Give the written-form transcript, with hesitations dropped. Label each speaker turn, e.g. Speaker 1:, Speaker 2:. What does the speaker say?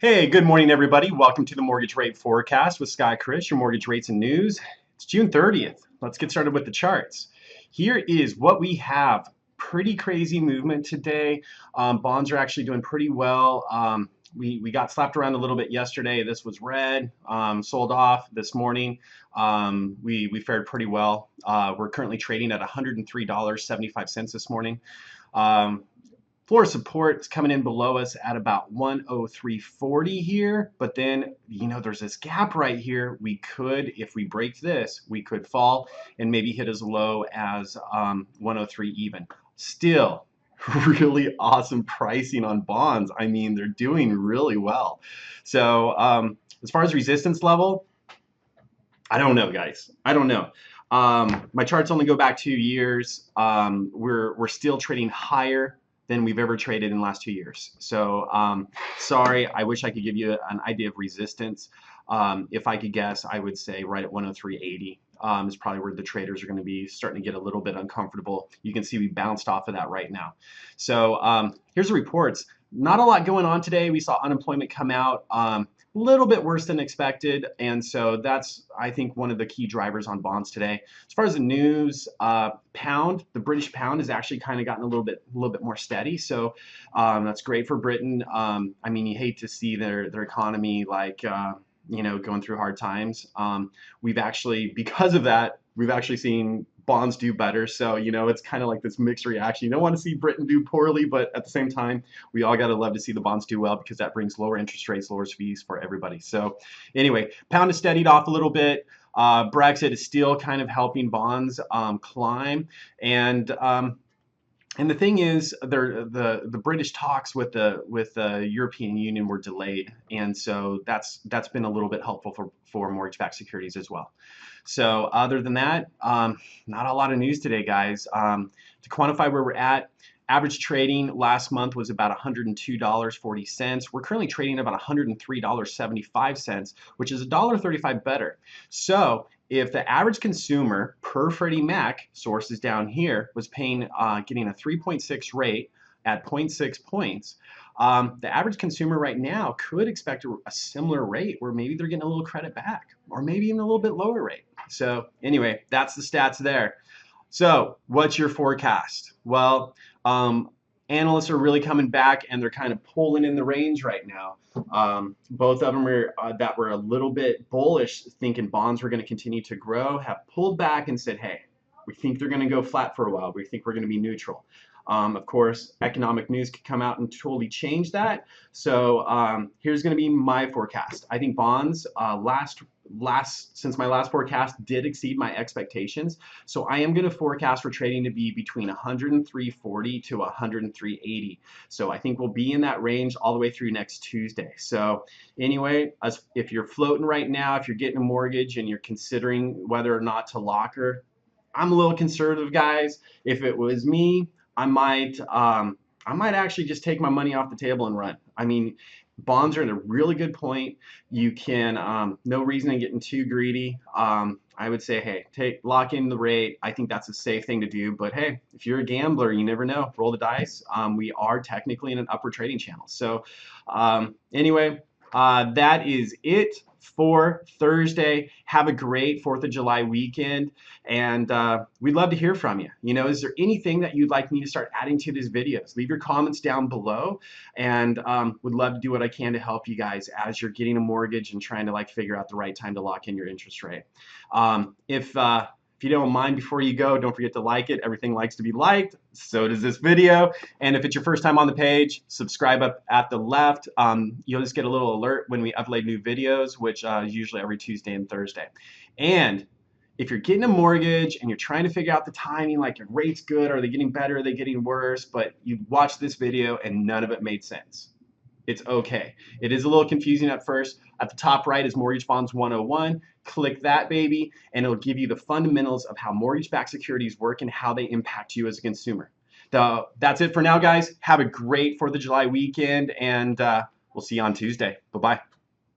Speaker 1: Hey, good morning, everybody. Welcome to the Mortgage Rate Forecast with Criss, your mortgage rates and news. It's June 30th. Let's get started with the charts. Here is what we have. Pretty crazy movement today. Bonds are actually doing pretty well. We got slapped around a little bit yesterday. This was red, sold off this morning. We fared pretty well. We're currently trading at $103.75 this morning. Floor support is coming in below us at about 103.40 here, but then, there's this gap right here. We could, if we break this, we could fall and maybe hit as low as 103 even. Still, really awesome pricing on bonds. I mean, they're doing really well. So as far as resistance level, I don't know, guys. I don't know. My charts only go back 2 years. We're still trading higher than we've ever traded in the last 2 years. So sorry, I wish I could give you an idea of resistance. If I could guess, I would say right at 103.80 is probably where the traders are going to be starting to get a little bit uncomfortable. You can see we bounced off of that right now. So here's the reports. Not a lot going on today. We saw unemployment come out. Little bit worse than expected, and so that's, I think, one of the key drivers on bonds today. As far as the news, pound, the British pound has actually kind of gotten a little bit more steady, so that's great for Britain. I mean, you hate to see their economy going through hard times. We've actually, because of that, we've actually seen bonds do better. So, it's kind of like this mixed reaction. You don't want to see Britain do poorly, but at the same time, we all got to love to see the bonds do well because that brings lower interest rates, lower fees for everybody. So anyway, pound has steadied off a little bit. Brexit is still kind of helping bonds climb. And the thing is, the British talks with the European Union were delayed, and so that's been a little bit helpful for mortgage-backed securities as well. So other than that, not a lot of news today, guys. To quantify where we're at, average trading last month was about $102.40. We're currently trading about $103.75, which is $1.35 better. So if the average consumer per Freddie Mac, sources down here, was paying, getting a 3.6 rate at 0.6 points, the average consumer right now could expect a similar rate where maybe they're getting a little credit back or maybe even a little bit lower rate. So anyway, that's the stats there. So what's your forecast? Well, analysts are really coming back and they're kind of pulling in the range right now. Both of them are that were a little bit bullish, thinking bonds were going to continue to grow, have pulled back and said, hey, we think they're going to go flat for a while. We think we're going to be neutral. Of course, economic news could come out and totally change that. So here's going to be my forecast. I think bonds since my last forecast did exceed my expectations. So I am going to forecast for trading to be between 103.40 to 103.80. So I think we'll be in that range all the way through next Tuesday. So anyway, if you're floating right now, if you're getting a mortgage and you're considering whether or not to lock her, I'm a little conservative, guys. If it was me, I might actually just take my money off the table and run. I mean, bonds are at a really good point. You can, no reason in getting too greedy. I would say, hey, lock in the rate. I think that's a safe thing to do. But hey, if you're a gambler, you never know. Roll the dice. We are technically in an upward trading channel. So anyway, that is it for Thursday. Have a great 4th of July weekend, and we'd love to hear from you. Is there anything that you'd like me to start adding to these videos? Leave your comments down below, and would love to do what I can to help you guys as you're getting a mortgage and trying to figure out the right time to lock in your interest rate. If you don't mind, before you go, don't forget to like it. Everything likes to be liked. So does this video. And if it's your first time on the page, subscribe up at the left. You'll just get a little alert when we upload new videos, which is usually every Tuesday and Thursday. And if you're getting a mortgage and you're trying to figure out the timing, like your rate's good, are they getting better, are they getting worse, but you watched this video and none of it made sense, it's okay. It is a little confusing at first. At the top right is Mortgage Bonds 101. Click that, baby, and it'll give you the fundamentals of how mortgage-backed securities work and how they impact you as a consumer. That's it for now, guys. Have a great 4th of July weekend, and we'll see you on Tuesday. Bye-bye.